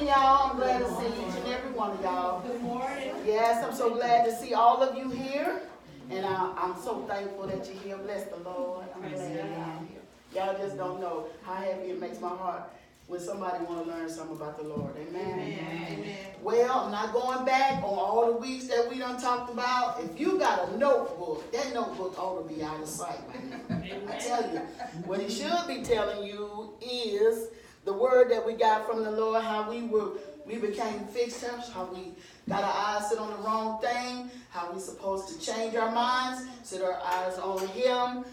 morning, y'all. I'm glad to see each and every one of y'all. Good morning. Yes, I'm so glad to see all of you here. And I'm so thankful that you're here. Bless the Lord. I'm glad y'all here. Y'all just don't know how happy it makes my heart when somebody want to learn something about the Lord. Amen. Amen. Well, I'm not going back on all the weeks that we done talked about. If you got a notebook, that notebook ought to be out of sight right now. I tell you, what he should be telling you is the word that we got from the Lord, how we became fixers, how we got our eyes set on the wrong thing, how we supposed to change our minds, set our eyes on him,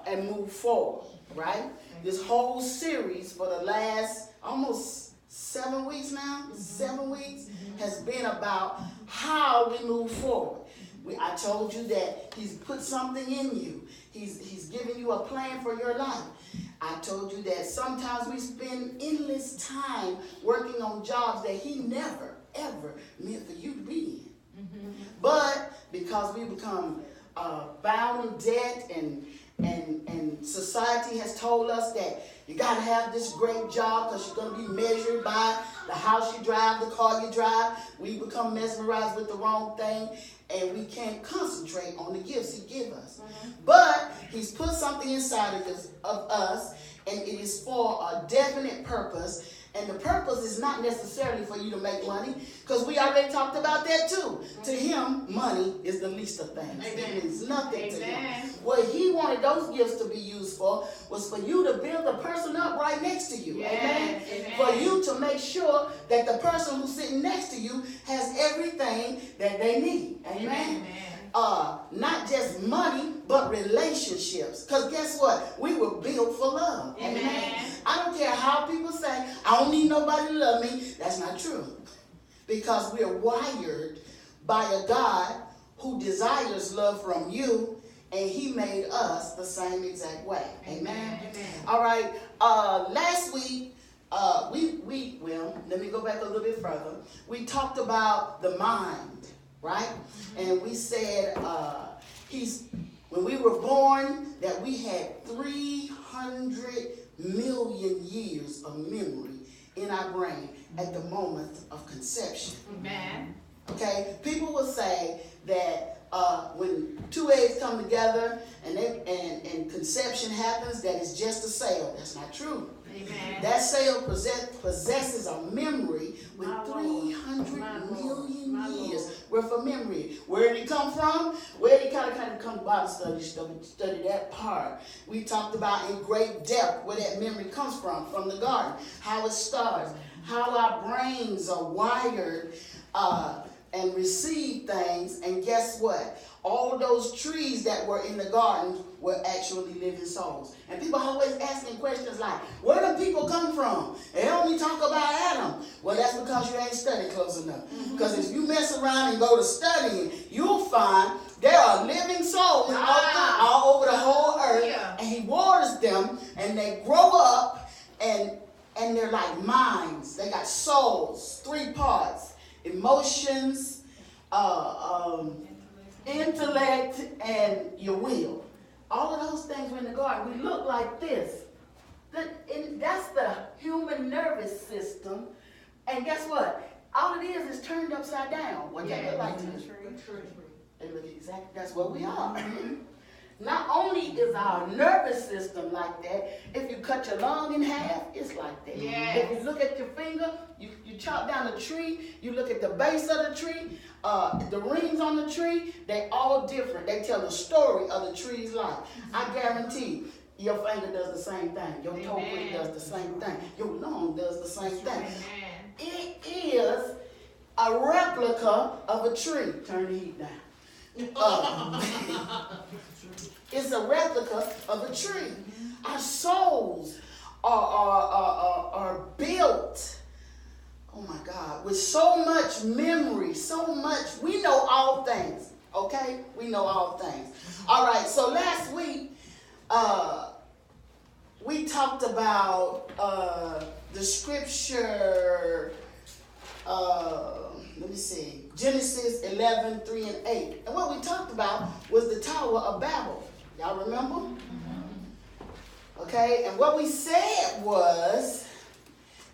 and move forward, right? This whole series for the last almost 7 weeks now, 7 weeks, has been about how we move forward. I told you that he's put something in you. He's giving you a plan for your life. I told you that sometimes we spend endless time working on jobs that he never, ever meant for you to be in. But because we become bound in debt and society has told us that you got to have this great job because you're going to be measured by the house you drive, the car you drive. We become mesmerized with the wrong thing and we can't concentrate on the gifts he gives us. But he's put something inside of us and it is for a definite purpose. And the purpose is not necessarily for you to make money, because we already talked about that too. To him, money is the least of things. It means nothing to him. What he wanted those gifts to be used for was for you to build the person up right next to you. Amen. For you to make sure that the person who's sitting next to you has everything that they need. Amen. Not just money, but relationships. Because guess what? We were built for love. Amen. I don't care how people say, I don't need nobody to love me. That's not true. Because we're wired by a God who desires love from you, and he made us the same exact way. Amen. All right. Last week, well, let me go back a little bit further. We talked about the mind, right? And we said when we were born, that we had 300 million years of memory in our brain at the moment of conception. Amen. Okay? People will say that when two eggs come together and conception happens, that it's just a cell. That's not true. Amen. That cell possesses a memory with 300 million years worth of memory. Where did it come from? Where did it kind of come Bible study that part. We talked about in great depth where that memory comes from the garden, how it starts, how our brains are wired and receive things. And guess what? All those trees that were in the garden were actually living souls. And people are always asking questions like, where do people come from? They only talk about Adam. Well, that's because you ain't studied close enough. Because if you mess around and go to studying, you'll find there are living souls all over the whole earth. Yeah. And he waters them and they grow up and they're like minds. They got souls, 3 parts: emotions, intellect, and your will. All of those things were in the garden. We look like this. That's the human nervous system. And guess what? All it is turned upside down. What they look like to the tree. They look exactly. That's what we are. Not only is our nervous system like that, if you cut your lung in half, it's like that. Yes. If you look at your finger, you chop down a tree, you look at the base of the tree, the rings on the tree, they all different. They tell the story of the tree's life. I guarantee your finger does the same thing. Your toe print does the same thing. Your lung does the same thing. It is a replica of a tree. Turn the heat down. It's a replica of a tree. Our souls are built, oh my God, with so much memory, so much. We know all things, okay? We know all things. All right, so last week, we talked about the scripture, let me see, Genesis 11, 3 and 8. And what we talked about was the Tower of Babel. Y'all remember? Okay, and what we said was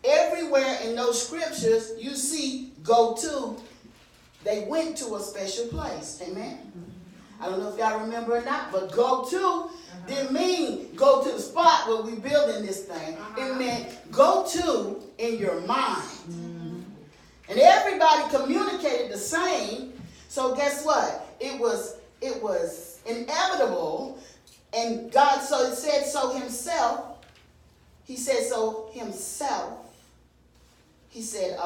everywhere in those scriptures, you see go to. They went to a special place. Amen. I don't know if y'all remember or not, but go to didn't mean go to the spot where we building this thing. It meant go to in your mind. And everybody communicated the same. So guess what? It was inevitable. And God said so himself. He said so himself. He said,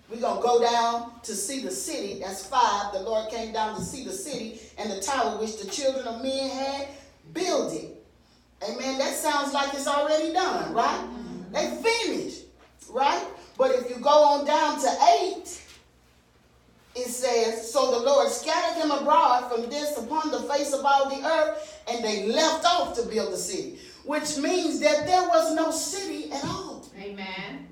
we're going to go down to see the city. That's 5. The Lord came down to see the city and the tower which the children of men had built it. Amen. That sounds like it's already done, right? They finished, right? But if you go on down to 8, it says, so the Lord scattered them abroad from this upon the face of all the earth, and they left off to build the city, which means that there was no city at all. Amen.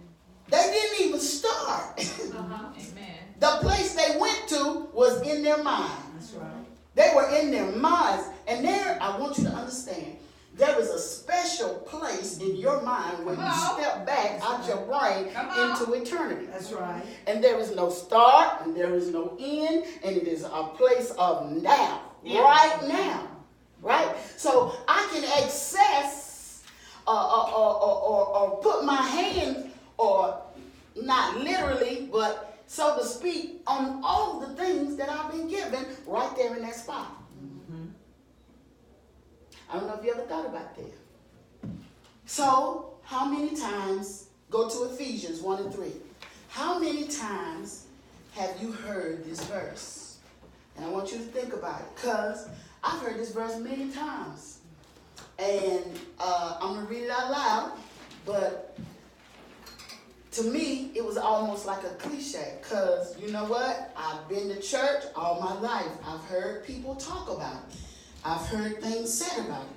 They didn't even start. Amen. The place they went to was in their mind. That's right. They were in their minds. And there, I want you to understand, there is a special place in your mind when you step back out your brain into eternity. That's right. And there is no start, and there is no end, and it is a place of now. Yeah. Right now. Right? So I can access or put my hand, or not literally, but so to speak, on all the things that I've been given right there in that spot. I don't know if you ever thought about that. So, how many times, go to Ephesians 1 and 3. How many times have you heard this verse? And I want you to think about it, because I've heard this verse many times. And I'm going to read it out loud, but to me, it was almost like a cliche, because you know what? I've been to church all my life. I've heard people talk about it. I've heard things said about it.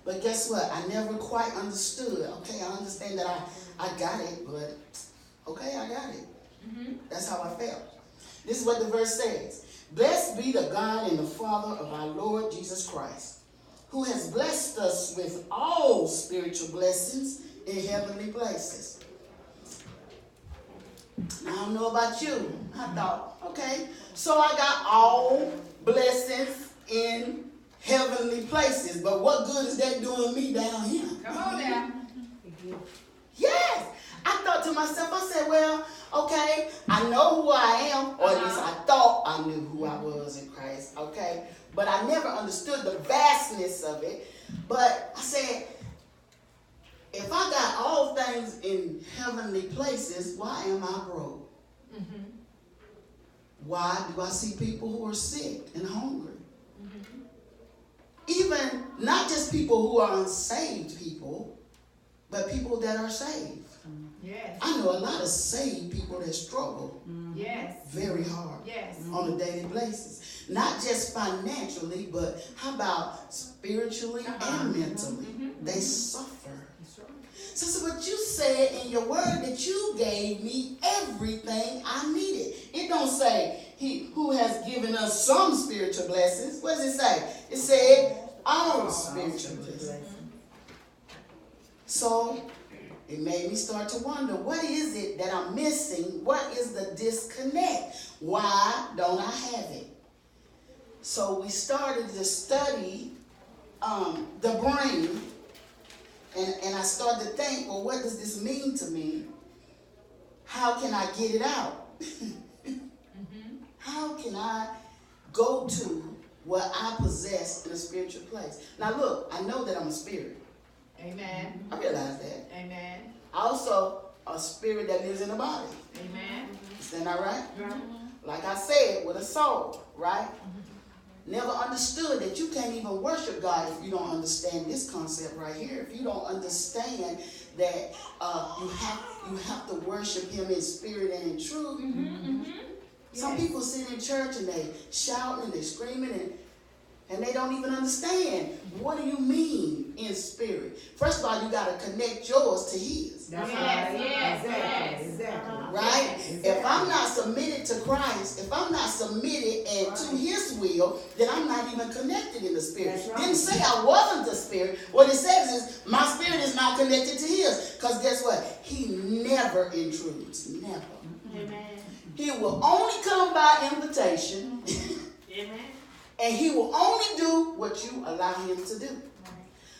But guess what? I never quite understood. Okay, I understand that I got it, but okay, I got it. That's how I felt. This is what the verse says. Blessed be the God and the Father of our Lord Jesus Christ, who has blessed us with all spiritual blessings in heavenly places. I don't know about you. I thought, okay, so I got all blessings in heavenly places, but what good is that doing me down here? Come on now. Yes. I thought to myself, I said, well, okay, I know who I am, or at least I thought I knew who I was in Christ, okay? But I never understood the vastness of it. But I said, if I got all things in heavenly places, why am I broke? Why do I see people who are sick and hungry? Even not just people who are unsaved people, but people that are saved. Yes. I know a lot of saved people that struggle very hard on a daily basis. Not just financially, but how about spiritually and mentally? They suffer. So what you said in your word that you gave me everything I needed. It don't say he who has given us some spiritual blessings. What does it say? It said all spiritual blessings. So it made me start to wonder, what is it that I'm missing? What is the disconnect? Why don't I have it? So we started to study the brain. And I started to think, well, what does this mean to me? How can I get it out? How can I go to what I possess in a spiritual place? Now, look, I know that I'm a spirit. Amen. I realize that. Amen. Also, a spirit that lives in a body. Amen. Isn't that right? Like I said, with a soul, right? Never understood that you can't even worship God if you don't understand this concept right here. If you don't understand that you have to worship Him in spirit and in truth. Some people sit in church and they shouting and they screaming and they don't even understand. What do you mean in spirit? First of all, you got to connect yours to His. That's right. Yes. Right? Exactly. If I'm not submitted to Christ, if I'm not submitted and to his will, then I'm not even connected in the spirit. That's right. Didn't say I wasn't the spirit. What it says is my spirit is not connected to his. Because guess what? He never intrudes. Never. Amen. He will only come by invitation. Amen. And he will only do what you allow him to do.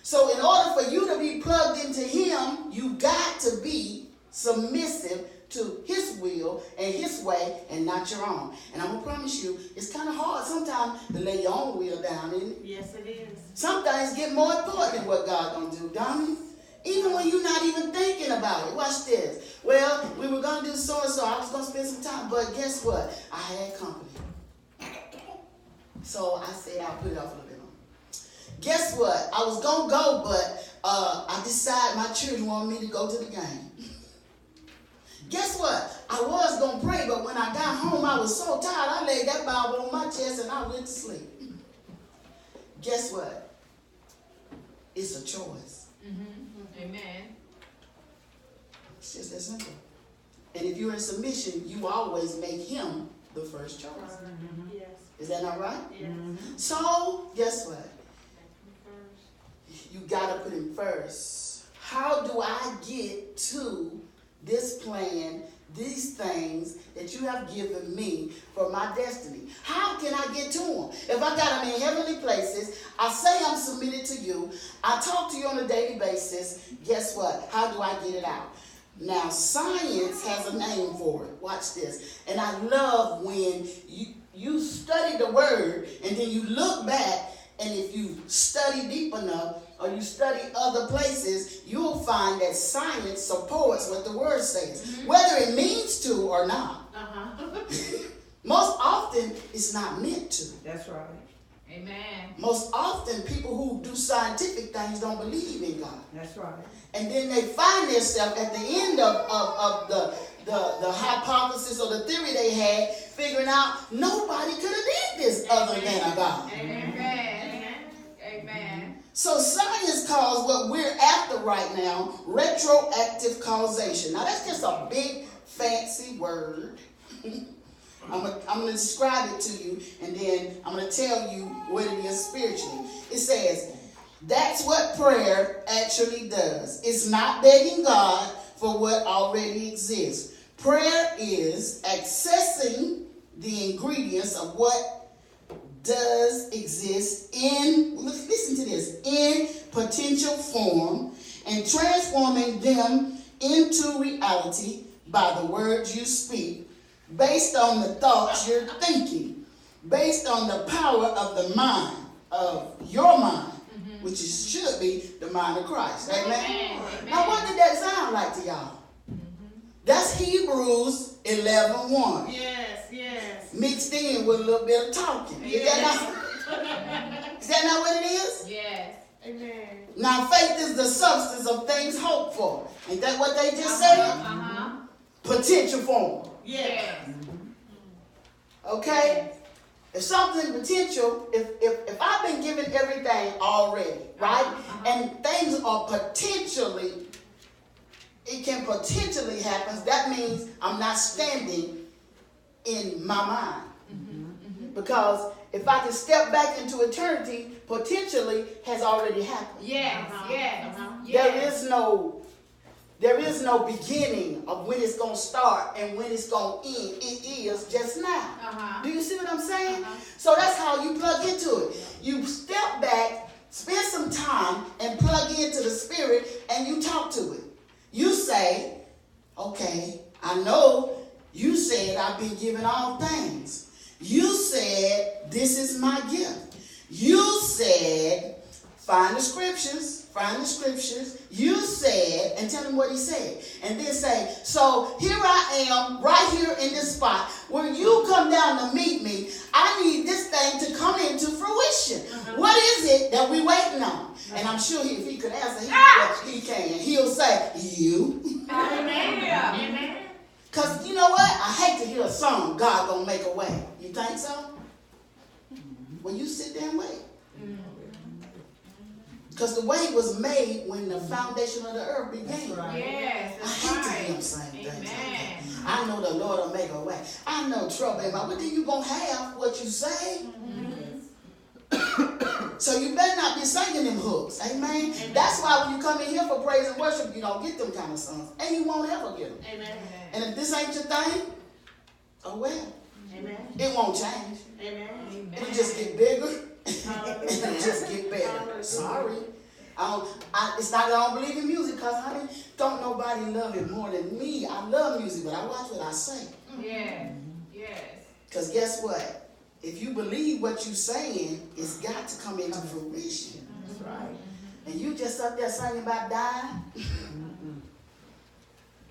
So in order for you to be plugged into him, you got to be submissive to his will and his way and not your own. And I'm going to promise you, it's kind of hard sometimes to lay your own will down, isn't it? Yes, it is. Some things get more important than what God going to do, don't it? Even when you're not even thinking about it. Watch this. Well, we were going to do so-and-so. I was going to spend some time. But guess what? I had company. So I said I'll put it off a little bit on. Guess what? I was going to go, but I decided my children wanted me to go to the game. Guess what? I was going to pray, but when I got home, I was so tired, I laid that Bible on my chest and I went to sleep. Guess what? It's a choice. Mm-hmm. Amen. It's just that simple. And if you're in submission, you always make him the first choice. Mm-hmm. Yes. Is that not right? Yes. So, guess what? You got to put him first. How do I get to this plan, these things that you have given me for my destiny? How can I get to them? If I got them in heavenly places, I say I'm submitted to you, I talk to you on a daily basis, guess what? How do I get it out? Now, science has a name for it. Watch this. And I love when you study the word and then you look back, and if you study deep enough or you study other places, you'll find that science supports what the word says, whether it means to or not. Most often, it's not meant to. That's right. Amen. Most often, people who do scientific things don't believe in God. That's right. And then they find themselves at the end of the hypothesis or the theory they had, figuring out nobody could have did this other than a God. Amen. Amen. So science calls what we're after right now retroactive causation. Now that's just a big fancy word. I'm going to describe it to you, and then I'm going to tell you what it is spiritually. It says, that's what prayer actually does. It's not begging God for what already exists. Prayer is accessing the ingredients of what does exist in, listen to this, in potential form, and transforming them into reality by the words you speak, based on the thoughts you're thinking, based on the power of the mind, of your mind, which should be the mind of Christ. Amen? Amen. Now, what did that sound like to y'all? That's Hebrews 11:1. Yes, yes. Mixed in with a little bit of talking. Yes. Is that not what it is? Yes. Amen. Now, faith is the substance of things hoped for. Ain't that what they just said? Potential form. Yes. Okay? If something potential, if I've been given everything already, right? And things are potentially, it can potentially happen. That means I'm not standing in my mind. Because if I can step back into eternity, potentially has already happened. Yes, yes. There is no beginning of when it's going to start and when it's going to end. It is just now. Do you see what I'm saying? So that's how you plug into it. You step back, spend some time, and plug into the Spirit, and you talk to it. You say, okay, I know you said I've been given all things. You said this is my gift. You said, find the scriptures. You said, and tell him what he said. And then say, so here I am, right here in this spot. When you come down to meet me, I need this thing to come into fruition. What is it that we're waiting on? And I'm sure if he could answer, he can. He'll say, you. Amen. Because you know what? I hate to hear a song, God gonna make a way. You think so? Well, you sit there and wait. Because the way was made when the foundation of the earth began. Yes, I hate to hear them saying things like that. I I know the Lord will make a way. I know trouble in my way. But then you're going to have what you say. So you better not be singing them hooks. Amen? That's why when you come in here for praise and worship, you don't get them kind of songs. And you won't ever get them. Amen. And if this ain't your thing, oh well. Amen. It won't change. Amen. It'll just get bigger. It'll just get better. Sorry. It's not that I don't believe in music, because, honey, don't nobody love it more than me. I love music, but I watch what I say. Yes. Yes. Because guess what? If you believe what you're saying, it's got to come into fruition. That's right. And you just up there singing about dying.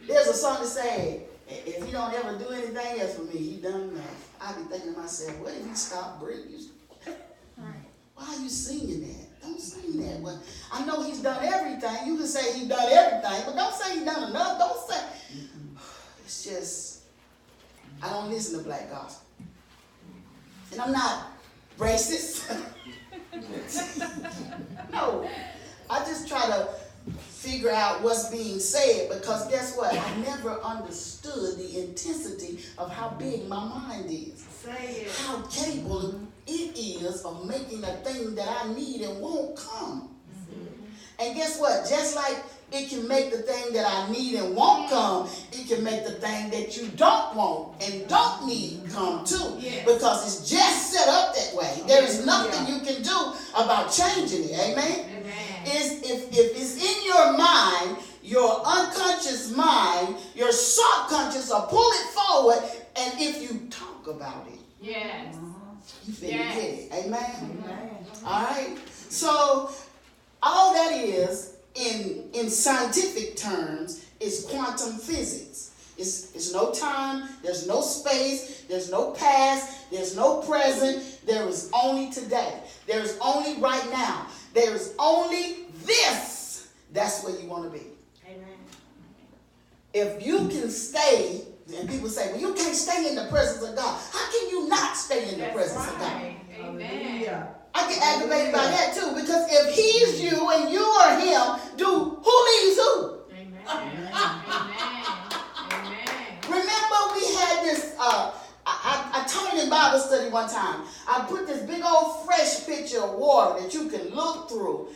There's a song that says, if he don't ever do anything else for me, he done enough. I be thinking to myself, what if he stop breathing? Why are you singing that? Don't sing that. Well, I know he's done everything. You can say he's done everything, but don't say he's done enough. Don't say. It's just, I don't listen to black gospel. And I'm not racist. No. I just try to figure out what's being said, because guess what? I never understood the intensity of how big my mind is. Say it. How capable it is of making a thing that I need and won't come. And guess what? Just like it can make the thing that I need and won't come, it can make the thing that you don't want and don't need come too. Yes. Because it's just set up that way. There is nothing you can do about changing it. Amen? If it's in your mind, your unconscious mind, your subconscious will pull it forward, and if you talk about it, yes, you finna get it. Amen? All right? So, all that is, in scientific terms, is quantum physics. It's no time, there's no space, there's no past, there's no present, there is only today. There is only right now. There is only this. That's where you want to be. Amen. If you can stay, and people say, well, you can't stay in the presence of God. How can you not stay in the presence of God? Amen. I get aggravated by that too, because if he's you and you are him, who leaves who? Amen. Remember we had this, I taught it in Bible study one time. I put this big old fresh picture of water that you can look through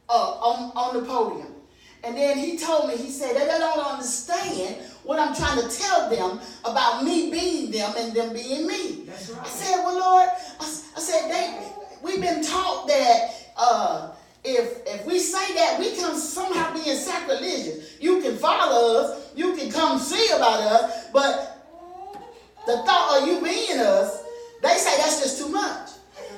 on the podium. And then he told me, he said, they don't understand what I'm trying to tell them about me being them and them being me. That's right. I said, well, Lord, I said, we've been taught that if we say that, we can somehow be sacrilegious. You can follow us, you can come see about us, but the thought of you being us, they say that's just too much.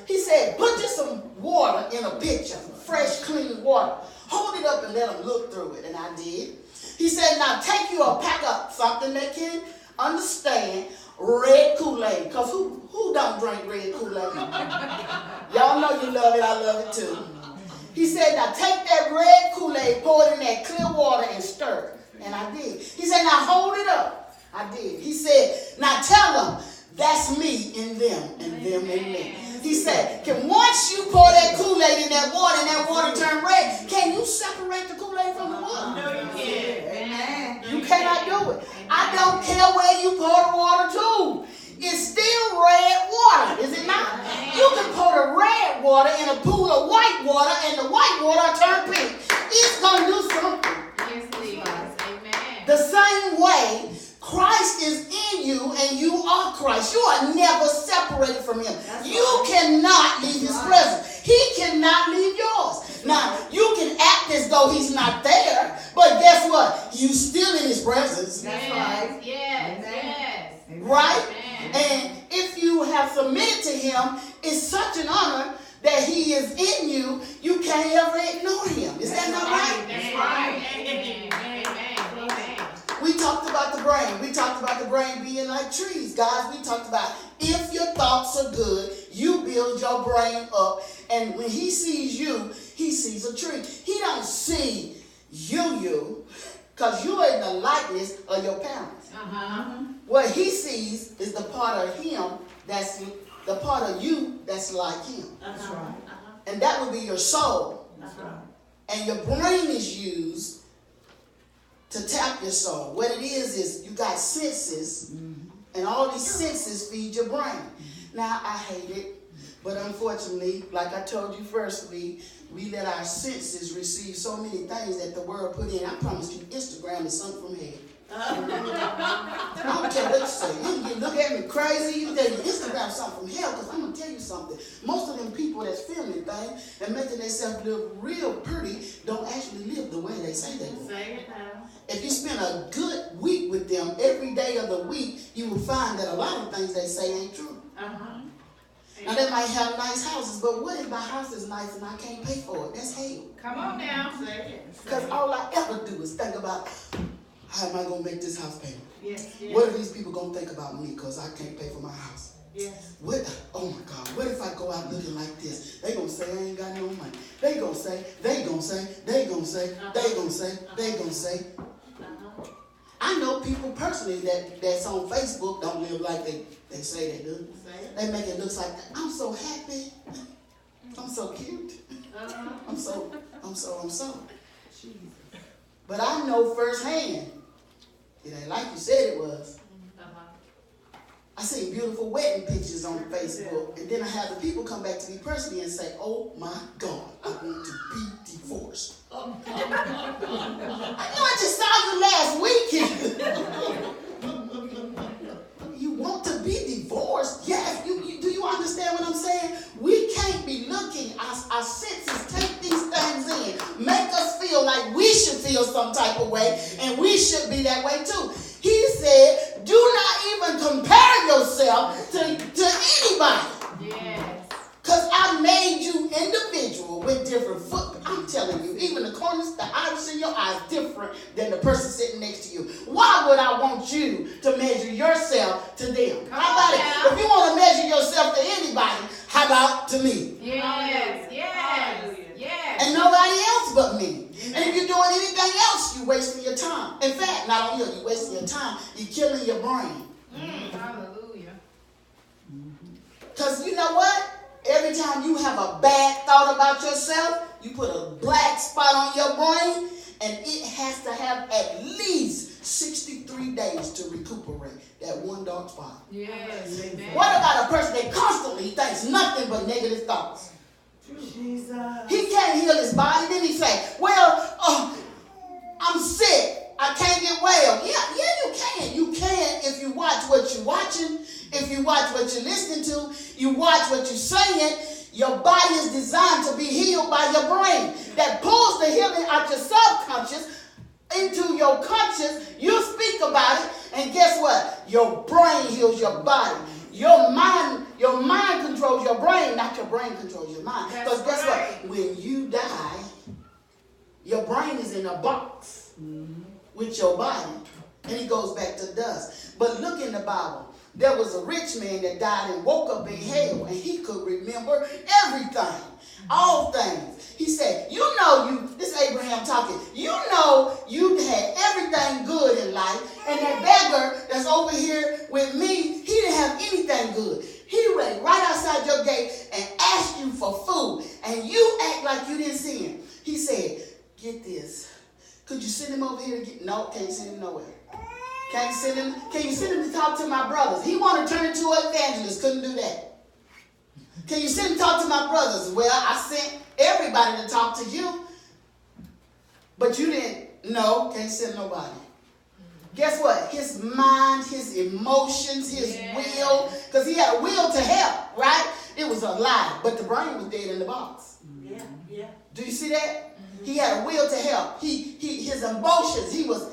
He said, put just some water in a pitcher, fresh, clean water. Hold it up and let them look through it. And I did. He said, now take you a pack up something that can understand red Kool-Aid. Because who don't drink red Kool-Aid? Y'all know you love it. I love it too. He said, now take that red Kool-Aid, pour it in that clear water and stir it. And I did. He said, now hold it up. I did. He said, now tell them that's me in them and them in me. He said, once you pour that Kool-Aid in that water turn red, can you separate the Kool-Aid from the water? No, you can't. Amen. You cannot do it. I don't care where you pour the water to. It's still red water, is it not? You can pour the red water in a pool of white water and the white water turn pink. It's going to do something. Yes, please. Amen. The same way, Christ is in you and you are Christ. You are never separated from him. You cannot leave his presence. He cannot leave yours. Now, you can act as though he's not there, but guess what? You still in his presence. That's right. Yes. Right? Amen. And if you have submitted to him, it's such an honor that he is in you, you can't ever ignore him. Is that not right? That's right. Amen. We talked about the brain. We talked about the brain being like trees. Guys, we talked about if your thoughts are good, you build your brain up. And when he sees you, he sees a tree. He don't see you, because you are in the likeness of your parents. What he sees is the part of him that's the part of you that's like him. That's right. And that would be your soul. That's right. And your brain is used to tap your soul. What it is you got senses, and all these senses feed your brain. Now, I hate it, but unfortunately, like I told you first, we let our senses receive so many things that the world put in. I promise you, Instagram is something from hell. I don't care what you say. You can look at me crazy. You tell you Instagram something from hell, because I'm going to tell you something. Most of them people that's filming things and making themselves look real pretty don't actually live the way they say they do. Say it now. If you spend a good week with them every day of the week, you will find that a lot of things they say ain't true. Now, they might have nice houses, but what if my house is nice and I can't pay for it? That's hell. Come on now. Say it. Because all I ever do is think about, how am I going to make this house payment? Yes, yes. What are these people going to think about me because I can't pay for my house? Yes. What? Oh my God, what if I go out looking like this? They going to say I ain't got no money. They going to say, they going to say, they going to say, they going to say, they going to say. I know people personally that's on Facebook don't live like they say they do. They make it look like, I'm so happy. I'm so cute. I'm so. But I know firsthand, it ain't like you said it was. I see beautiful wedding pictures on Facebook, and then I have the people come back to me personally and say, oh my God, I want to be divorced. I know I just saw you last week. You want to be divorced? Yes. Do you understand what I'm saying? We can't be looking. Our senses take these things in, make us feel like we should feel some type of way, and we should be that way too. He said, do not even compare yourself to anybody. Yes. Because I made you individual with different foot. I'm telling you, even the corners, the iris in your eyes different than the person sitting next to you. Why would I want you to measure yourself to them? How about it? If you want to measure yourself to anybody, how about to me? Yes, yes, yes. And nobody else but me. And if you're doing anything else, you're wasting your time. In fact, not only are you wasting your time, you're killing your brain. Hallelujah. Because you know what? Every time you have a bad thought about yourself, you put a black spot on your brain, and it has to have at least 63 days to recuperate that one dark spot. Yes. Amen. What about a person that constantly thinks nothing but negative thoughts? Jesus. He can't heal his body. Then he say, well, I'm sick. I can't get well. Yeah, you can. You can if you watch what you're watching, if you watch what you're listening to, you watch what you're saying. Your body is designed to be healed by your brain. That pulls the healing out your subconscious into your conscious. You speak about it, and guess what? Your brain heals your body. Your mind controls your brain, not your brain controls your mind. Because guess what? When you die, your brain is in a box with your body, and it goes back to dust. But look in the Bible. There was a rich man that died and woke up in hell, and he could remember everything, all things. He said, this is Abraham talking, you had everything good in life, and that beggar that's over here with me, he didn't have anything good. He ran right outside your gate and asked you for food, and you act like you didn't see him. He said, get this. Could you send him over here? No, can't send him nowhere. Can you send him to talk to my brothers? He wanted to turn into an evangelist. Couldn't do that. Can you send him to talk to my brothers? Well, I sent everybody to talk to you. But you didn't. No, can't send nobody. Guess what? His mind, his emotions, his will. Because he had a will to help, right? It was a lie. But the brain was dead in the box. Yeah. Do you see that? He had a will to help. His emotions, he was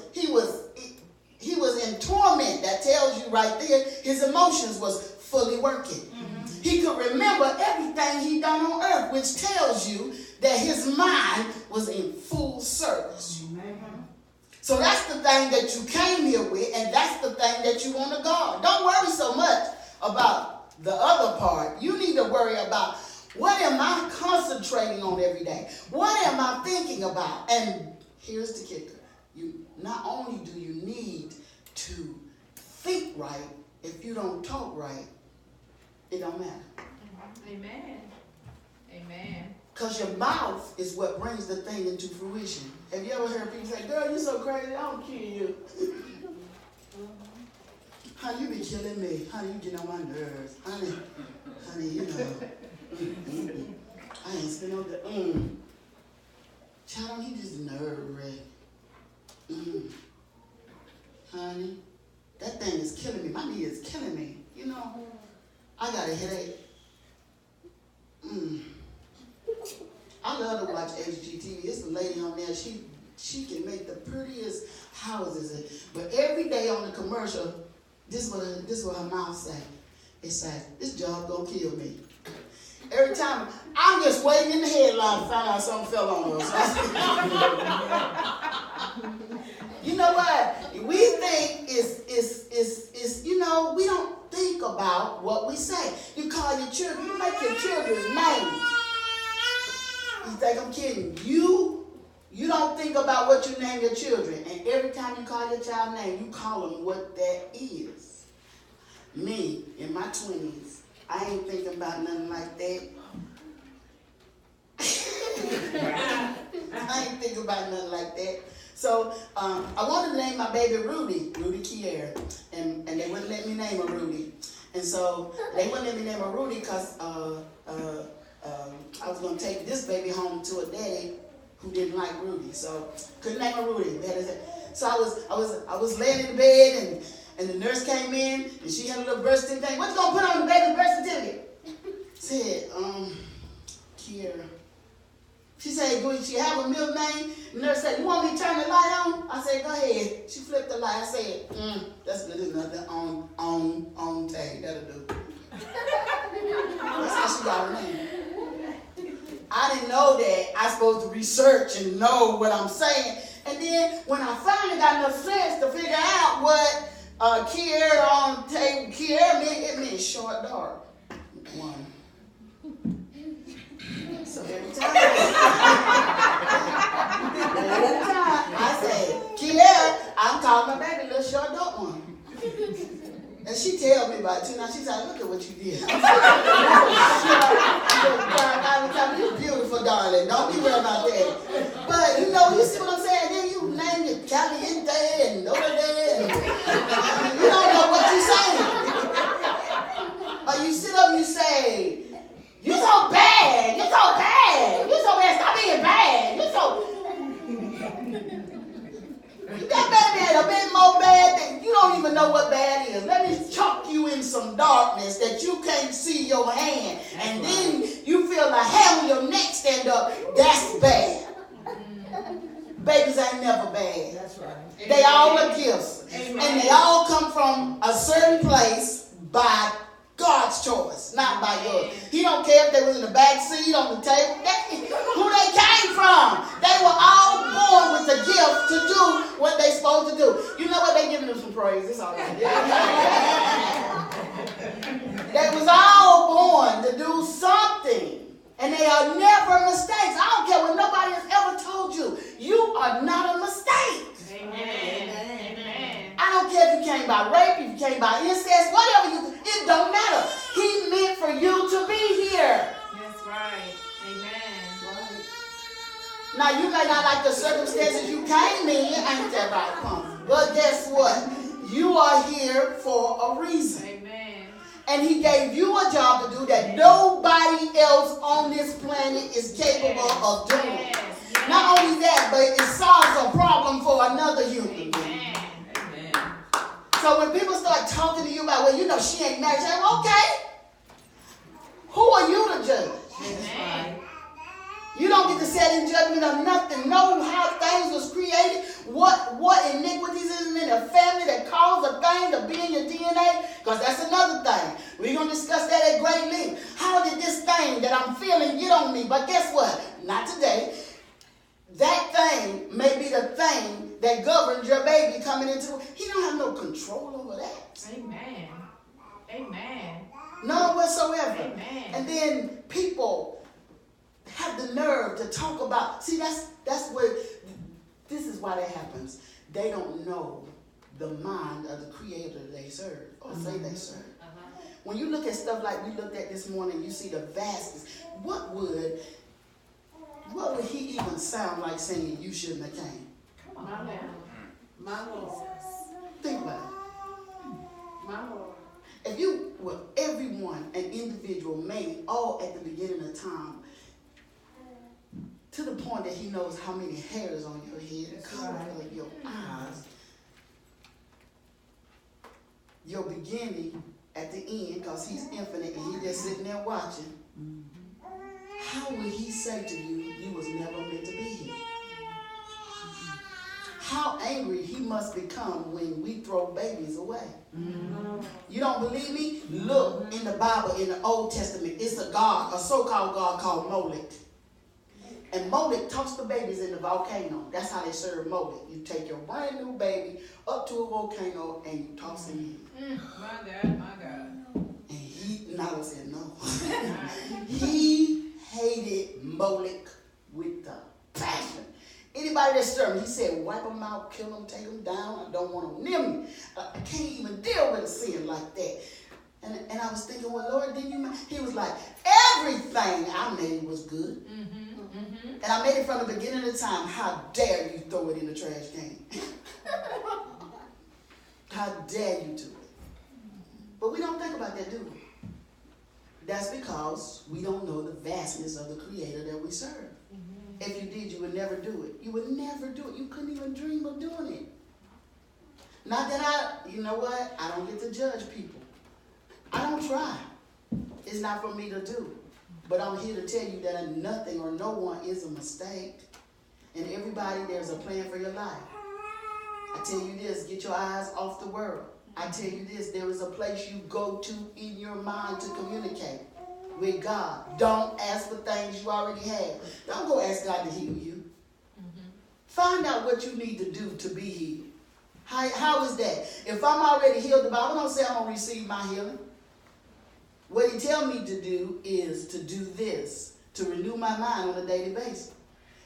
in torment. That tells you right there, his emotions was fully working. He could remember everything he done on earth, which tells you that his mind was in full service. So that's the thing that you came here with, and that's the thing that you want to guard. Don't worry so much about the other part. You need to worry about, what am I concentrating on every day? What am I thinking about? And here's the kicker. Not only do you need to think right, if you don't talk right, it don't matter. Amen. Amen. Because your mouth is what brings the thing into fruition. Have you ever heard people say, girl, you so crazy, I don't kill you. Honey, you be killing me. Honey, you get on my nerves. Honey, you know. I ain't spent no good. Child, he just nerve-wrecked. Honey, that thing is killing me. My knee is killing me. You know, I got a headache. I love to watch HGTV. It's a lady on there. She can make the prettiest houses. But every day on the commercial, this is what her mouth say. It says, this job gonna kill me. Every time, I'm just waiting in the headline to find out something fell on us. You know what? We think it's you know, we don't think about what we say. You call your children, you make your children's names. You think I'm kidding? You don't think about what you name your children. And every time you call your child name, you call them what that is. Me, in my 20s, I ain't thinking about nothing like that. I ain't thinking about nothing like that. So I wanted to name my baby Rudy Kier, and they wouldn't let me name her Rudy. And so they wouldn't let me name her Rudy because I was going to take this baby home to a daddy who didn't like Rudy. So couldn't name her Rudy. So I was laying in the bed and the nurse came in and she had a little birth certificate. What you going to put on the baby's birth certificate? Said, Kiera. She said, do she have a middle name? The nurse said, you want me to turn the light on? I said, go ahead. She flipped the light. I said, that's good enough. On tag. That'll do. That's how she got her name. I didn't know that I supposed to research and know what I'm saying. And then when I finally got enough sense to figure out what Kier on table Kier meant, it meant short dark. One. So every time I say, Kier, I'm calling my baby little short dark one. And she tell me about it too. Now she said, look at what you did. You're beautiful, darling. Don't be worried about that. But you know, you see what I'm saying? Then you name it Caliente and Notre Dame. You don't know what you're saying. Or you sit up and you say, you're so bad. You're so bad. You're so bad. Stop being bad. You're so... That baby had a bit more bad than you don't even know what bad is. Let me chuck you in some darkness that you can't see your hand. And then you feel the hair on your neck stand up. That's bad. Babies ain't never bad. That's right. They all are gifts. Amen. And they all come from a certain place by God's choice, not by yours. He don't care if they was in the back seat, on the table. Who they came from. They were all born with the gift to do what they supposed to do. You know what? They giving them some praise. It's all right. They was all born to do something. And they are never mistakes. I don't care what nobody has ever told you. You are not a mistake. Amen. Amen. I don't care if you came by rape, if you came by incest, whatever it don't matter. He meant for you to be here. That's right. Amen. Right. Now you may not like the circumstances you came in, ain't that right, Pump? But guess what? You are here for a reason. Amen. And he gave you a job to do that nobody else on this planet is capable of doing. Yes. Not only that, but it solves a problem for another human being. Amen. So when people start talking to you about, well, you know, she ain't married, say, okay. Who are you to judge? Amen. You don't get to set in judgment of nothing. Know how things was created. What iniquities is in the family that caused a thing to be in your DNA? Because that's another thing. We're going to discuss that at great length. How did this thing that I'm feeling get on me? But guess what? Not today. That thing may be the thing that governs your baby coming into it. He don't have no control over that. Amen. Amen. None whatsoever. Amen. And then people have the nerve to talk about, see, that's what, this is why that happens. They don't know the mind of the creator they serve, or say they serve. When you look at stuff like we looked at this morning, you see the vastness. What would what would he even sound like saying you shouldn't have came? Come on now. My Lord. Think about it. My Lord. If you were everyone, an individual made all at the beginning of time, to the point that he knows how many hairs on your head, the color of your eyes, your beginning at the end, because he's infinite and he's just sitting there watching, how would he say to you, you was never meant to be here? How angry he must become when we throw babies away. You don't believe me? Look in the Bible, in the Old Testament, it's a god, a so-called god called Molech. And Molech tossed the babies in the volcano. That's how they serve Molech. You take your brand new baby up to a volcano and you toss him in. My God, my God. And Nala said no. He hated Molech with the passion. Anybody that served him, he said, wipe them out, kill them, take them down. I don't want them near me. I can't even deal with a sin like that. And I was thinking, well, Lord, didn't you mind? He was like, everything I made was good. And I made it from the beginning of the time. How dare you throw it in the trash can? How dare you do it? But we don't think about that, do we? That's because we don't know the vastness of the Creator that we serve. If you did, you would never do it. You would never do it. You couldn't even dream of doing it. Not that you know what? I don't get to judge people. I don't try. It's not for me to do. But I'm here to tell you that nothing or no one is a mistake. And everybody, there's a plan for your life. I tell you this, get your eyes off the world. I tell you this, there is a place you go to in your mind to communicate with God. Don't ask for things you already have. Don't go ask God to heal you. Find out what you need to do to be healed. How is that? If I'm already healed, the Bible don't say I'm going to receive my healing. What he tell me to do is to do this, to renew my mind on a daily basis.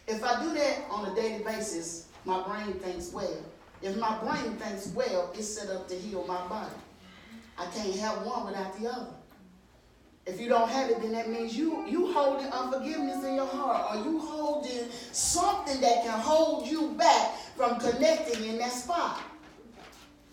If I do that on a daily basis, my brain thinks well. If my brain thinks well, it's set up to heal my body. I can't have one without the other. If you don't have it, then that means you holding unforgiveness in your heart, or you holding something that can hold you back from connecting in that spot.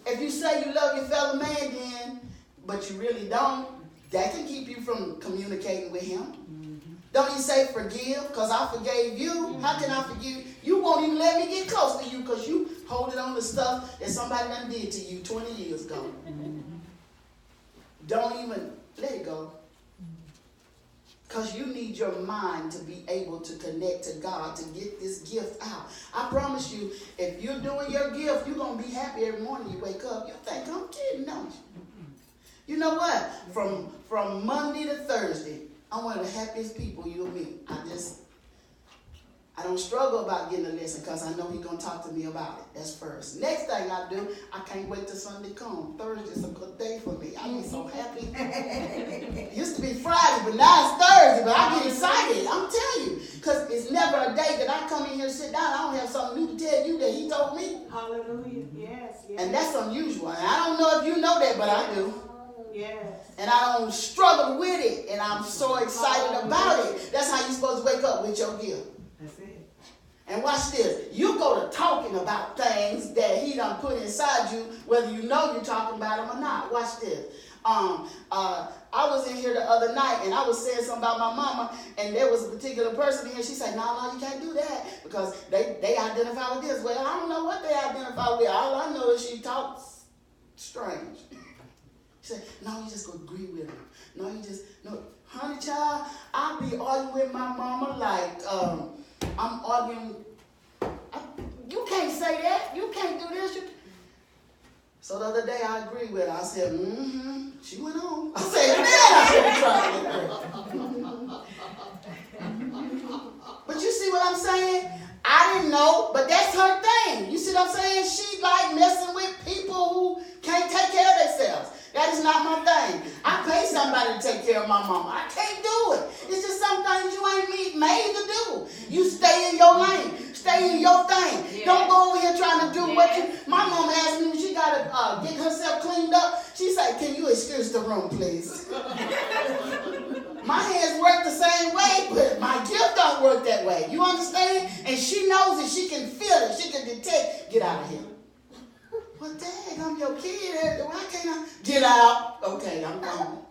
If you say you love your fellow man, then, but you really don't, that can keep you from communicating with him. Don't you say forgive, because I forgave you. How can I forgive you? You won't even let me get close to you because you holding on to stuff that somebody done did to you 20 years ago. Don't even let it go. Because you need your mind to be able to connect to God, to get this gift out. I promise you, if you're doing your gift, you're going to be happy every morning you wake up. You think I'm kidding, don't you? You know what? From Monday to Thursday, I'm one of the happiest people you'll meet. I don't struggle about getting a lesson because I know he's going to talk to me about it. That's first. Next thing I do, I can't wait till Sunday come. Thursday's a good day for me. I be so happy. It used to be Friday, but now it's Thursday. But I get excited. I'm telling you. Because it's never a day that I come in here and sit down. I don't have something new to tell you that he told me. Hallelujah. Yes, yes. And that's unusual. And I don't know if you know that, but I do. Yes. And I don't struggle with it. And I'm so excited about it. That's how you're supposed to wake up with your gift. That's it. And watch this. You go to talking about things that he done put inside you, whether you know you're talking about them or not. Watch this. I was in here the other night, and I was saying something about my mama, and there was a particular person in here. She said, no, you can't do that, because they identify with this. Well, I don't know what they identify with. All I know is she talks strange. She said, no, you just go agree with her. No, honey child, I be arguing with my mama like, I'm arguing. You can't say that. You can't do this. So the other day I agreed with her. I said, She went on. I said, man, I should have tried with her. But you see what I'm saying? I didn't know, but that's her thing. You see what I'm saying? She like messing with people who can't take care of themselves. That is not my thing. I pay somebody to take care of my mama. I can't do it. It's just some things you ain't made to do. You stay in your lane. Stay Stay in your thing. Yeah. Don't go over here trying to do what you. Yeah. My mom asked me when she got to get herself cleaned up. She said, "Can you excuse the room, please?" My hands work the same way, but my gift don't work that way. You understand? And she knows it. She can feel it. She can detect. Get out of here. Well, Dad, I'm your kid. Why can't I? Get out. Okay, I'm gone.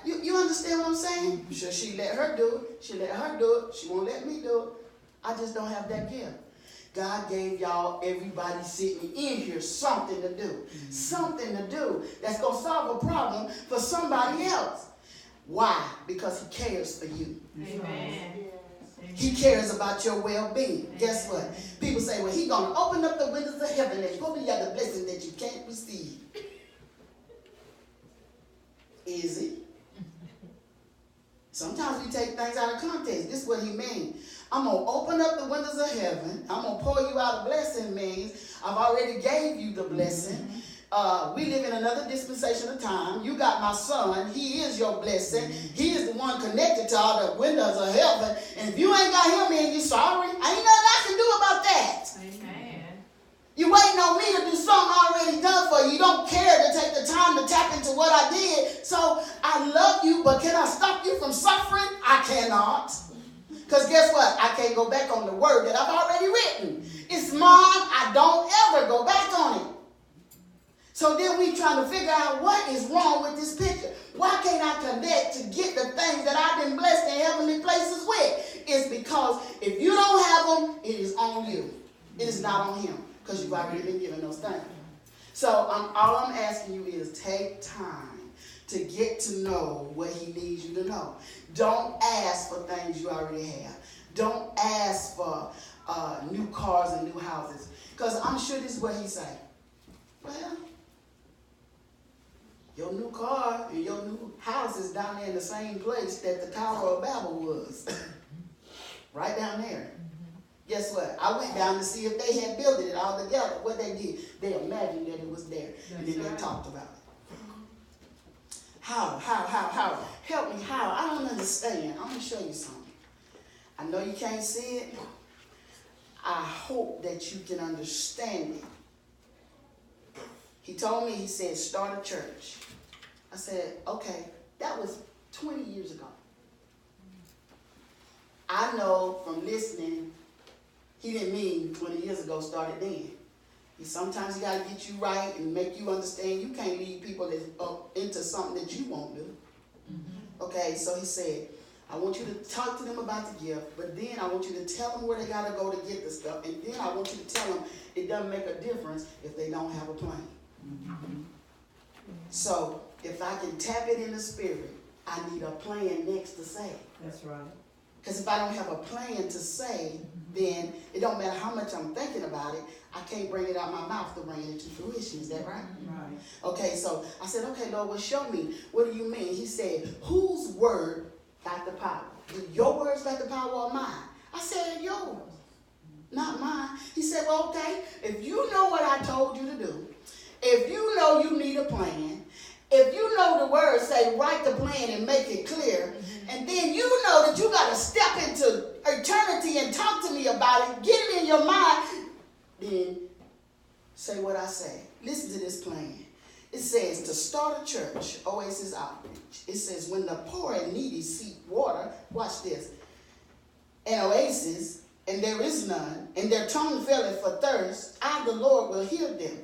You understand what I'm saying? Sure, she let her do it. She let her do it. She won't let me do it. I just don't have that gift. God gave y'all, everybody sitting in here, something to do. Something to do that's going to solve a problem for somebody else. Why? Because he cares for you. Amen. He cares about your well-being. Guess what? People say, well, he's going to open up the windows of heaven and put me out the blessing that you can't receive. Is he? Sometimes we take things out of context. This is what he means. I'm going to open up the windows of heaven. I'm going to pour you out a blessing means I've already gave you the blessing. We live in another dispensation of time. You got my son. He is your blessing. He is the one connected to all the windows of heaven. And if you ain't got him in, you sorry. Ain't nothing I can do about that. Amen. You waiting on me to do something already done for you. You don't care to take the time to tap into what I did. So I love you, but can I stop you from suffering? I cannot. Because guess what? I can't go back on the word that I've already written. It's mine. I don't ever go back on it. So then we trying to figure out what is wrong with this picture. Why can't I connect to get the things that I've been blessed in heavenly places with? It's because if you don't have them, it is on you. It is not on him. Because you've already been given those things. So all I'm asking you is take time to get to know what he needs you to know. Don't ask for things you already have. Don't ask for new cars and new houses. Because I'm sure this is what he say. Well, your new car and your new house is down there in the same place that the Tower of Babel was. Right down there. Guess what? I went down to see if they had built it all together. What they did, they imagined that it was there. And then they talked about it. How? Help me, how? I don't understand. I'm going to show you something. I know you can't see it. I hope that you can understand it. He told me, he said, start a church. I said, okay, that was 20 years ago. I know from listening, he didn't mean 20 years ago started then. Sometimes he got to get you right and make you understand you can't lead people into something that you won't do. Okay, so he said, I want you to talk to them about the gift, but then I want you to tell them where they got to go to get the stuff. And then I want you to tell them it doesn't make a difference if they don't have a plan. So if I can tap it in the spirit, I need a plan next to say. That's right. Because if I don't have a plan to say, then it don't matter how much I'm thinking about it, I can't bring it out my mouth to bring it into fruition. Is that right? Right. Okay, so I said, okay, Lord, well, show me. What do you mean? He said, whose word got the power? Do your words got the power or mine? I said, yours, not mine. He said, well, okay, if you know what I told you to do, if you know you need a plan, if you know the words say write the plan and make it clear, and then you know that you got to step into eternity and talk to me about it, get it in your mind, then say what I say. Listen to this plan. It says to start a church, Oasis outreach. It says when the poor and needy seek water, watch this, an oasis, and there is none, and their tongue faileth for thirst, I, the Lord, will hear them.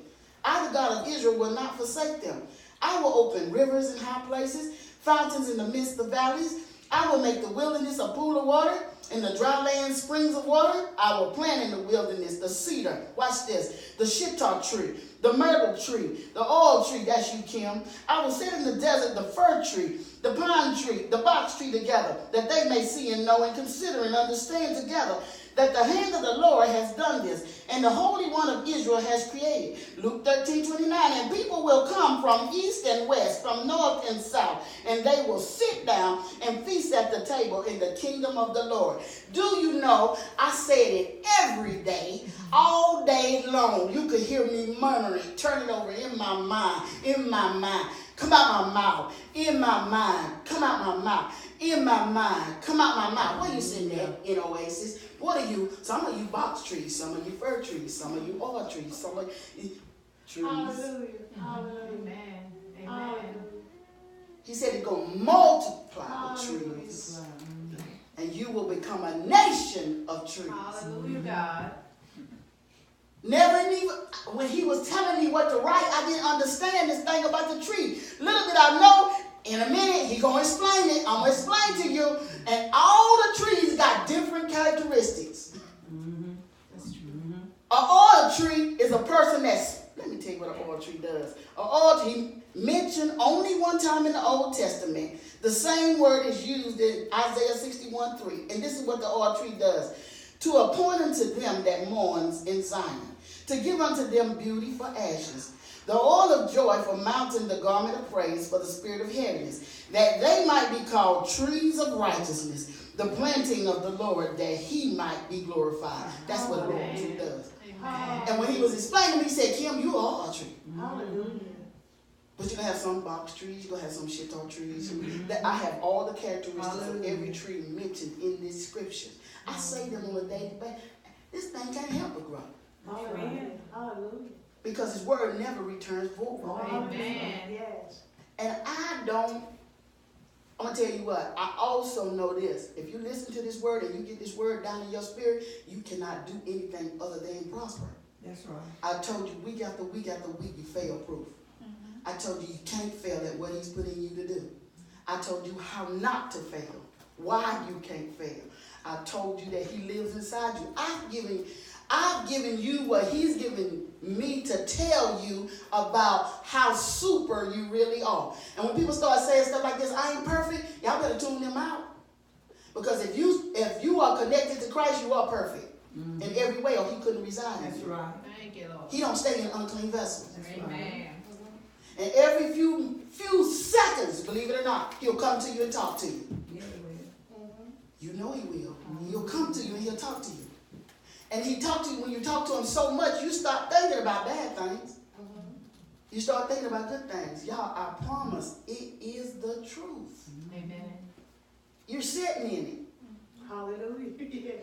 I, the God of Israel, will not forsake them. I will open rivers in high places, fountains in the midst of valleys. I will make the wilderness a pool of water, and the dry land springs of water. I will plant in the wilderness the cedar, watch this, the shittah tree, the myrtle tree, the oil tree, that's you, Kim. I will set in the desert the fir tree, the pine tree, the box tree together, that they may see and know and consider and understand together that the hand of the Lord has done this. and the Holy One of Israel has created. Luke 13:29, and people will come from east and west, from north and south, and they will sit down and feast at the table in the kingdom of the Lord. Do you know, I said it every day, all day long. You could hear me murmuring, turning over in my mind, come out my mouth, in my mind, come out my mouth, in my mind, come out my mouth. What are you sitting there in Oasis? What are you? Some of you box trees, some of you fir trees, some of you oil trees, some of you trees. Hallelujah. Hallelujah. Amen. Amen. Hallelujah. He said he's going to multiply the trees, and you will become a nation of trees. Hallelujah, God. Never even, when he was telling me what to write, I didn't understand this thing about the tree. Little did I know, in a minute, he's going to explain it. I'm going to explain to you. And all the trees got different characteristics. That's true. An oil tree is a person that's, let me tell you what an oil tree does. An oil tree mentioned only one time in the Old Testament. The same word is used in Isaiah 61:3. And this is what the oil tree does. To appoint unto them that mourns in Zion, to give unto them beauty for ashes, the oil of joy for mounting the garment of praise for the spirit of heaviness, that they might be called trees of righteousness, the planting of the Lord, that he might be glorified. That's what an oil tree does. Amen. And when he was explaining, he said, Kim, you are an oil tree. Hallelujah. But you're going to have some box trees, you're going to have some shittle trees. That I have all the characteristics of every tree mentioned in this scripture. I say them on a daily basis. This thing can't help but grow. Amen. Hallelujah. Because his word never returns void. Amen. Yes. And I'm going to tell you what, I also know this. If you listen to this word and you get this word down in your spirit, you cannot do anything other than prosper. That's right. I told you week after week after week, you fail proof. I told you you can't fail at what he's putting you to do. I told you how not to fail, why you can't fail. I told you that he lives inside you. I've given you what he's given me to tell you about how super you really are. And when people start saying stuff like this, I ain't perfect, y'all better tune them out. Because if you are connected to Christ, you are perfect in every way, or he couldn't reside in That's you. right. Thank you, Lord. He don't stay in unclean vessels. That's right. Amen. And every few seconds, believe it or not, he'll come to you and talk to you. Yeah, well. You know he will. He'll come to you and he'll talk to you. And he talk to you, when you talk to him so much, you stop thinking about bad things. You start thinking about good things. Y'all, I promise, it is the truth. Amen. You're sitting in it. Hallelujah. Yes.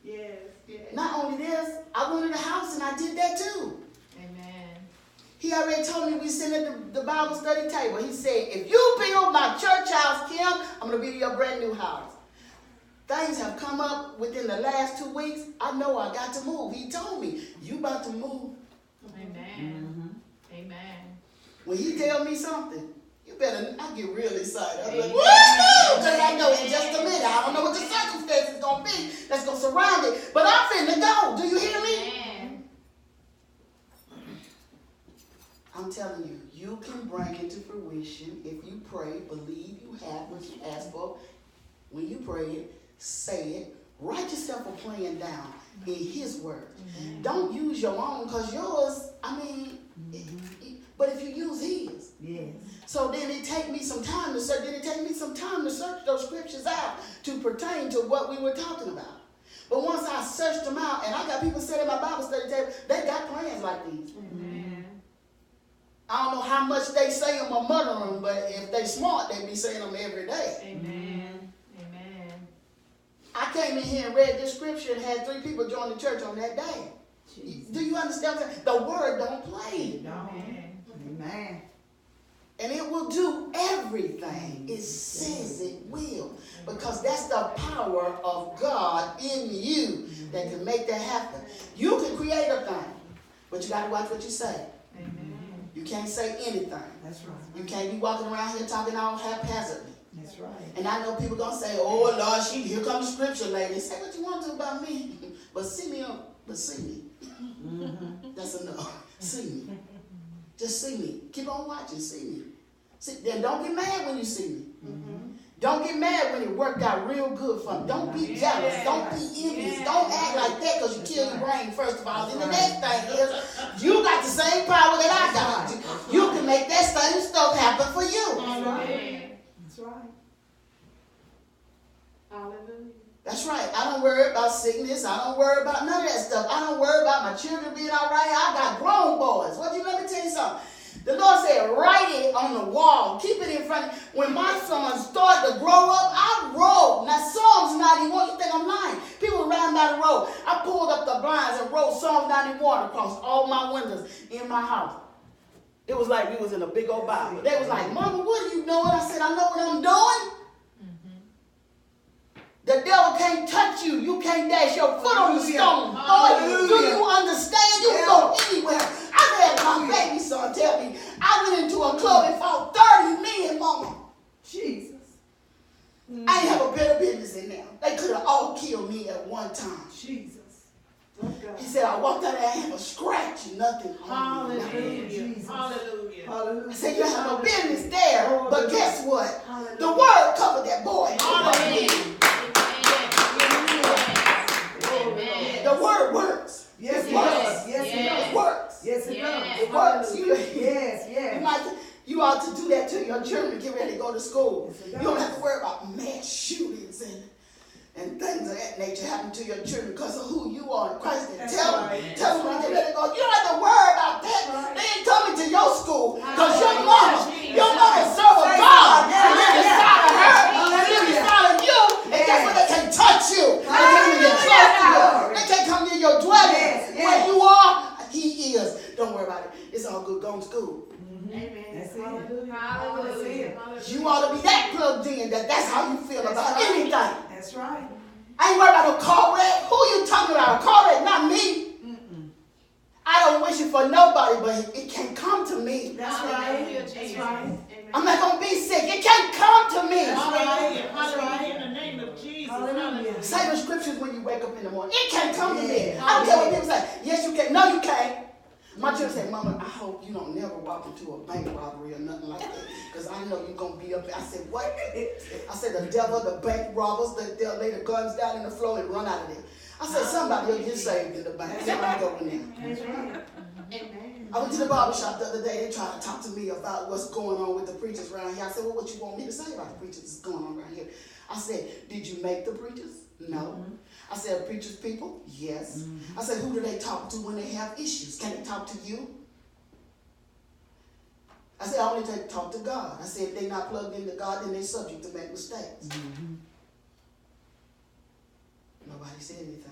Yes. Yes. Not only this, I went in the house and I did that too. Amen. He already told me we sitting at the Bible study table. He said, if you build my church house, Kim, I'm going to build you a brand new house. Things have come up within the last 2 weeks. I know I got to move. He told me, you about to move. Amen. Amen. When he tell me something, you better, I get real excited. I'm like, Amen. woo! Because I know in just a minute, I don't know what the circumstances going to be that's going to surround it. But I'm finna go. Do you hear me? Amen. I'm telling you, you can bring it to fruition if you pray, believe you have what you ask for. When you pray it, say it. Write yourself a plan down in his word. Don't use your own, because yours, but if you use his. Yes. So then it take me some time to search. Then it take me some time to search those scriptures out to pertain to what we were talking about. But once I searched them out, and I got people sitting at my Bible study table, they got plans like these. Amen. I don't know how much they say them or mutter them, but if they smart, they be saying them every day. Amen. Amen. I came in here and read this scripture and had 3 people join the church on that day. Jesus. Do you understand what I'm saying? The word don't play. Amen. Amen. And it will do everything it says it will. Because that's the power of God in you that can make that happen. You can create a thing, but you got to watch what you say. Amen. You can't say anything. That's right. You can't be walking around here talking all haphazardly. That's right. And I know people going to say, oh, Lord, here comes the scripture lady. Say what you want to about me. But see me. That's enough. See me. Just see me. Keep on watching. See me. See, then don't get mad when you see me. Don't get mad when it worked out real good for them. Don't be jealous. Don't be envious. Don't act like that because you kill your brain, first of all. And the next thing is, you got the same power that I got. You can make that same stuff happen for you. That's right. Amen. That's right. Hallelujah. That's right. I don't worry about sickness. I don't worry about none of that stuff. I don't worry about my children being all right. I got grown boys. Let me tell you something. The Lord said, write it on the wall. Keep it in front of you. When my son started to grow up, I wrote. Now, Psalms 91, you think I'm lying? People ran by the road. I pulled up the blinds and wrote Psalms 91 across all my windows in my house. It was like we was in a big old Bible. They was like, Mama, what are you doing? I said, I know what I'm doing. The devil can't touch you. You can't dash your foot on the stone. Lord, do you understand? You can go anywhere. I had my baby son tell me, I went into a club and fought 30 men, Mama. Jesus. I ain't have a better business in there. They could have all killed me at one time. Jesus. He said, I walked out there, I have a scratch and nothing on me. Hallelujah. Jesus. Hallelujah. Hallelujah. I said, you have no business there. But guess what? Hallelujah. The word covered that boy. Amen. The word works. Yes, it Yes. does. Yes, it Yes. does. It works. Yes, it Yes. does. It works. Yes, yes. You ought to do that to your children to get ready to go to school. Yes, it You don't does. have to worry about mass shootings and things of that nature happen to your children because of who you are in Christ. And That's tell right. them when they let it go. You don't have to worry about that. Right. They ain't coming to your school because your Hallelujah. mama serve a God. Yeah, And they're yeah, inside of her. yeah. And they're inside of you. And guess what? They can't touch you. They can't even get close to you. They can't come near your dwelling. Yes, yes. Where you are, he is. Don't worry about it. It's all good. Go to school. Amen. That's it. Hallelujah. Hallelujah. You ought to be that plugged in that's how you feel That's about right. anything. That's right. I ain't worried about no car wreck. Who you talking about? A car wreck, not me. I don't wish it for nobody, but it can't come to me. That's Hallelujah, right. That's Jesus. right. Amen. I'm not going to be sick. It can't come to me. That's Hallelujah. right. That's right. Hallelujah. In the name of Jesus. Hallelujah. Say the scriptures when you wake up in the morning. It can't come to me. Yeah. I don't care what people say. Yes, you can. No, you can't. My children say, Mama, I hope you don't never walk into a bank robbery or nothing like that. Because I know you're going to be up there. I said, what? I said, the devil, the bank robbers, they'll lay the guns down in the floor and run out of there. I said, somebody will get saved in the bank. Somebody go in there. That's right. Amen. I went to the barber shop the other day. They tried to talk to me about what's going on with the preachers around here. I said, well, what you want me to say about the preachers that's going on around here? I said, did you make the preachers? No. I said, preachers people? Yes. I said, who do they talk to when they have issues? Can they talk to you? I said, I only talk to God. I said, if they're not plugged into God, then they're subject to make mistakes. Nobody said anything.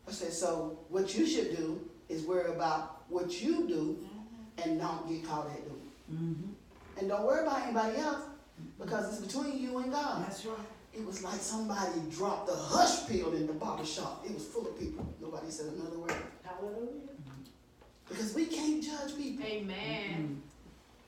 I said, so what you should do is worry about what you do and don't get caught at doing. And don't worry about anybody else because it's between you and God. That's right. It was like somebody dropped a hush pill in the barber shop. It was full of people. Nobody said another word. Hallelujah. Because we can't judge people. Amen.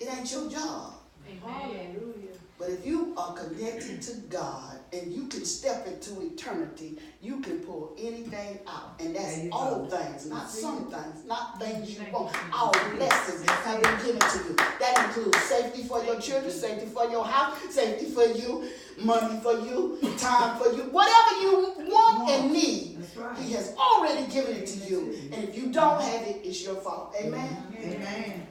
It ain't your job. Amen. Hallelujah. But if you are connected to God and you can step into eternity, you can pull anything out. And that's There you all go. things, not some things, not things you Thank want. you. All blessings have been given to you. That includes safety for your children, safety for your house, safety for you, money for you, time for you. Whatever you want and need, That's right. He has already given it to you. And if you don't have it, it's your fault. Amen? Amen.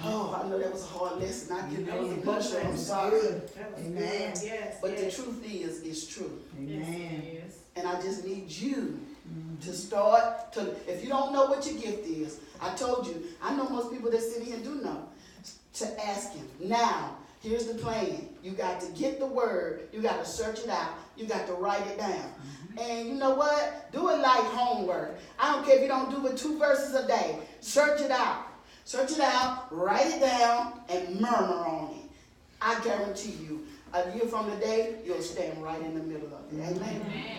Oh, I know that was a hard lesson. I get those Amen. emotional. I'm That's sorry. good. That was Amen. good. Yes. But the yes. truth is, it's true. Amen. Yes. And I just need you to start to, if you don't know what your gift is, I told you, I know most people that sit here do know, to ask Him. Now, here's the plan. You got to get the word. You got to search it out. You got to write it down. And you know what? Do it like homework. I don't care if you don't do it 2 verses a day. Search it out. Search it out, write it down, and murmur on it. I guarantee you, a year from today, you'll stand right in the middle of it. Amen. Amen.